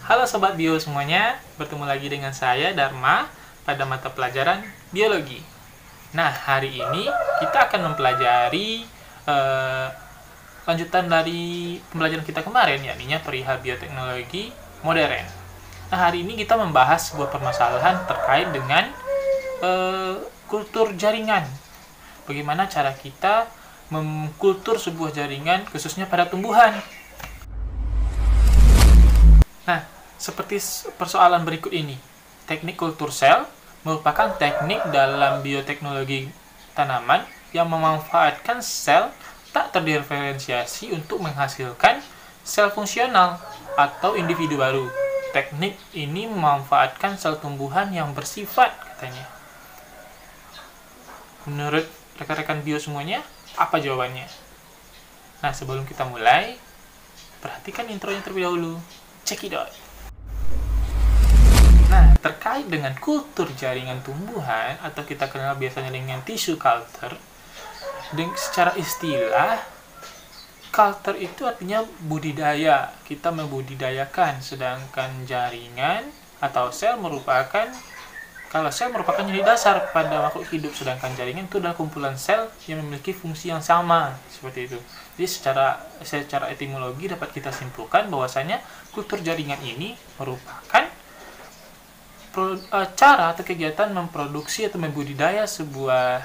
Halo Sobat Bio semuanya, bertemu lagi dengan saya Dharma pada mata pelajaran Biologi. Nah, hari ini kita akan mempelajari lanjutan dari pembelajaran kita kemarin, yakni perihal bioteknologi modern. Nah, hari ini kita membahas sebuah permasalahan terkait dengan kultur jaringan. Bagaimana cara kita mengkultur sebuah jaringan, khususnya pada tumbuhan. Nah, seperti persoalan berikut ini. Teknik kultur sel merupakan teknik dalam bioteknologi tanaman yang memanfaatkan sel tak terdiferensiasi untuk menghasilkan sel fungsional atau individu baru. Teknik ini memanfaatkan sel tumbuhan yang bersifat, katanya. Menurut rekan-rekan bio semuanya, apa jawabannya? Nah, sebelum kita mulai, perhatikan intronya terlebih dahulu. Check it out. Nah, terkait dengan kultur jaringan tumbuhan atau kita kenal biasanya dengan tissue culture, secara istilah, culture itu artinya budidaya. Kita membudidayakan, sedangkan jaringan atau sel merupakan unit dasar pada makhluk hidup, sedangkan jaringan itu adalah kumpulan sel yang memiliki fungsi yang sama, seperti itu. Jadi secara etimologi dapat kita simpulkan bahwasanya kultur jaringan ini merupakan cara atau kegiatan memproduksi atau membudidaya sebuah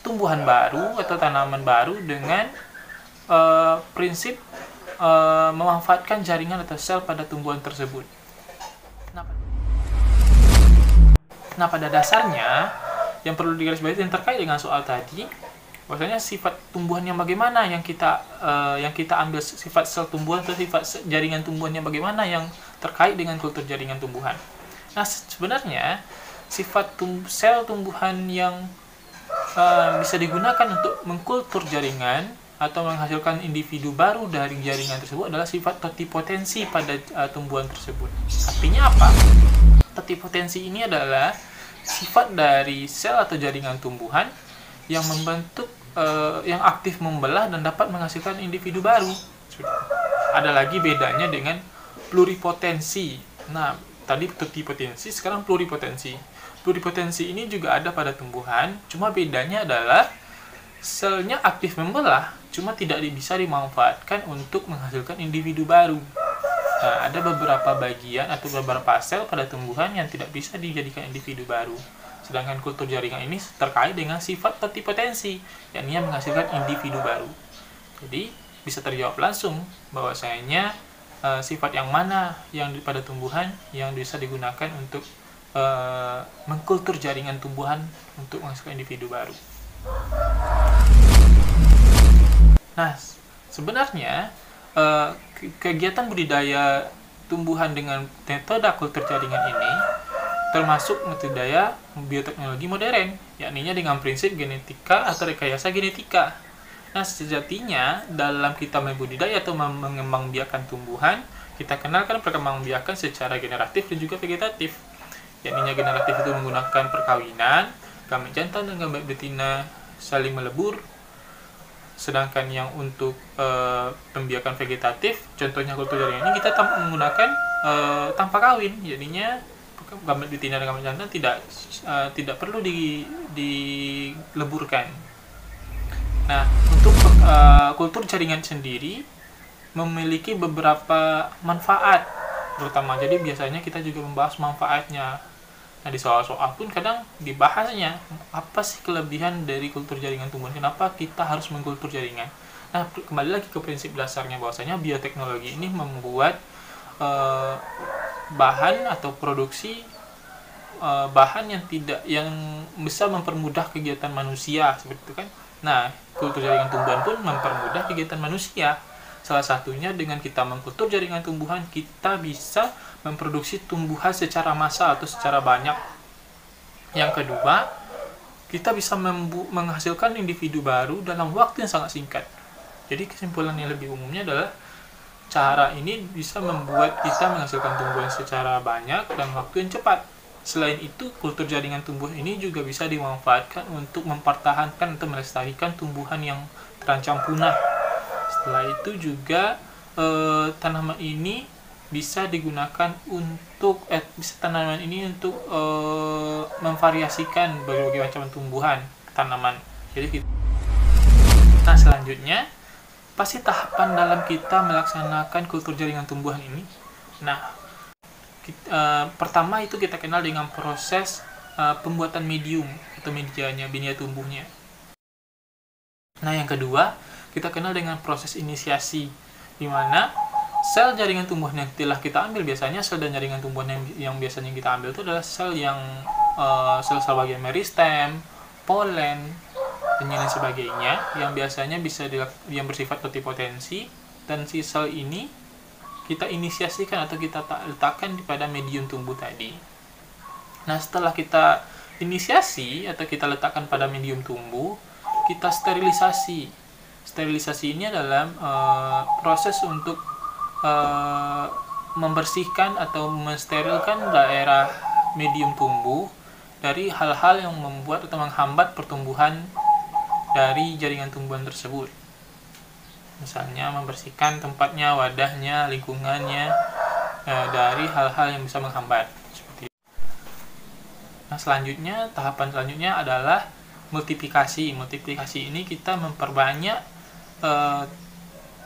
tumbuhan baru atau tanaman baru dengan prinsip memanfaatkan jaringan atau sel pada tumbuhan tersebut. Nah, pada dasarnya yang perlu digarisbawahi yang terkait dengan soal tadi, bahwasanya sifat tumbuhan yang bagaimana yang kita ambil, sifat sel tumbuhan atau sifat jaringan tumbuhannya bagaimana yang terkait dengan kultur jaringan tumbuhan. Nah, sebenarnya sifat sel tumbuhan yang bisa digunakan untuk mengkultur jaringan atau menghasilkan individu baru dari jaringan tersebut adalah sifat totipotensi pada tumbuhan tersebut. Artinya apa? Totipotensi ini adalah sifat dari sel atau jaringan tumbuhan yang membentuk, yang aktif membelah dan dapat menghasilkan individu baru. Ada lagi bedanya dengan pluripotensi. Nah, tadi totipotensi, sekarang pluripotensi. Pluripotensi ini juga ada pada tumbuhan, cuma bedanya adalah selnya aktif membelah, cuma tidak bisa dimanfaatkan untuk menghasilkan individu baru. Nah, ada beberapa bagian atau beberapa sel pada tumbuhan yang tidak bisa dijadikan individu baru. Sedangkan kultur jaringan ini terkait dengan sifat totipotensi, yakni menghasilkan individu baru. Jadi, bisa terjawab langsung bahwasanya sifat yang mana yang pada tumbuhan yang bisa digunakan untuk mengkultur jaringan tumbuhan untuk menghasilkan individu baru. Nah, sebenarnya kegiatan budidaya tumbuhan dengan metode kultur jaringan ini termasuk metode bioteknologi modern, yakni dengan prinsip genetika atau rekayasa genetika. Nah, sejatinya dalam kita membudidaya atau mengembangbiakan tumbuhan, kita kenalkan perkembangbiakan secara generatif dan juga vegetatif. Yakni generatif itu menggunakan perkawinan, gamet jantan dan gamet betina saling melebur. Sedangkan yang untuk pembiakan vegetatif, contohnya kultur jaringan ini kita menggunakan tanpa kawin, jadinya gamet betina dan gamet jantan tidak perlu dileburkan. Nah, untuk kultur jaringan sendiri memiliki beberapa manfaat, terutama jadi biasanya kita juga membahas manfaatnya. Nah, di soal-soal pun kadang dibahasnya, apa sih kelebihan dari kultur jaringan tumbuhan, kenapa kita harus mengkultur jaringan. Nah, kembali lagi ke prinsip dasarnya bahwasanya bioteknologi ini membuat bahan atau produksi bahan yang bisa mempermudah kegiatan manusia, seperti itu kan. Nah, kultur jaringan tumbuhan pun mempermudah kegiatan manusia. Salah satunya dengan kita mengkultur jaringan tumbuhan, kita bisa memproduksi tumbuhan secara massal atau secara banyak. Yang kedua, kita bisa menghasilkan individu baru dalam waktu yang sangat singkat. Jadi kesimpulan yang lebih umumnya adalah cara ini bisa membuat kita menghasilkan tumbuhan secara banyak dan waktu yang cepat. Selain itu, kultur jaringan tumbuhan ini juga bisa dimanfaatkan untuk mempertahankan atau melestarikan tumbuhan yang terancam punah. Setelah itu juga tanaman ini bisa digunakan untuk bisa tanaman ini untuk memvariasikan berbagai macam tumbuhan tanaman. Jadi nah, selanjutnya pasti tahapan dalam kita melaksanakan kultur jaringan tumbuhan ini. Nah, pertama itu kita kenal dengan proses pembuatan medium atau medianya, media tumbuhnya. Nah, yang kedua kita kenal dengan proses inisiasi, di mana sel jaringan tumbuhan yang telah kita ambil, biasanya sel dan jaringan tumbuhan yang biasanya kita ambil itu adalah sel yang sel-sel bagian meristem, polen, dan lain sebagainya, yang biasanya yang bersifat totipotensi, dan si sel ini kita inisiasikan atau kita letakkan pada medium tumbuh tadi. Nah, setelah kita inisiasi atau kita letakkan pada medium tumbuh, kita sterilisasi. Sterilisasi ini adalah proses untuk membersihkan atau mensterilkan daerah medium tumbuh dari hal-hal yang membuat atau menghambat pertumbuhan dari jaringan tumbuhan tersebut. Misalnya membersihkan tempatnya, wadahnya, lingkungannya dari hal-hal yang bisa menghambat. Seperti itu. Nah, selanjutnya, tahapan selanjutnya adalah multiplikasi. Multiplikasi ini kita memperbanyak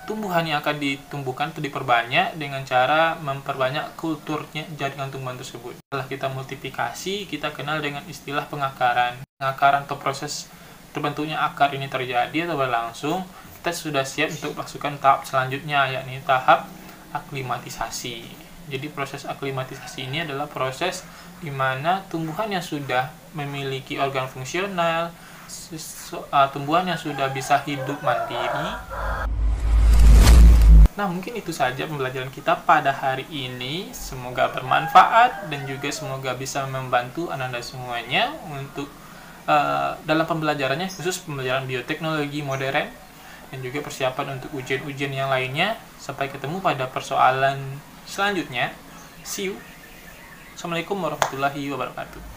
tumbuhan yang akan ditumbuhkan atau diperbanyak dengan cara memperbanyak kulturnya jaringan tumbuhan tersebut. Setelah kita multiplikasi, kita kenal dengan istilah pengakaran. Pengakaran atau proses terbentuknya akar ini terjadi atau berlangsung, kita sudah siap untuk masukkan tahap selanjutnya, yakni tahap aklimatisasi. Jadi proses aklimatisasi ini adalah proses di mana tumbuhan yang sudah memiliki organ fungsional, tumbuhan yang sudah bisa hidup mandiri. Nah, mungkin itu saja pembelajaran kita pada hari ini. Semoga bermanfaat dan juga semoga bisa membantu Anda semuanya untuk dalam pembelajarannya, khusus pembelajaran bioteknologi modern dan juga persiapan untuk ujian-ujian yang lainnya. Sampai ketemu pada persoalan selanjutnya. See you. Assalamualaikum warahmatullahi wabarakatuh.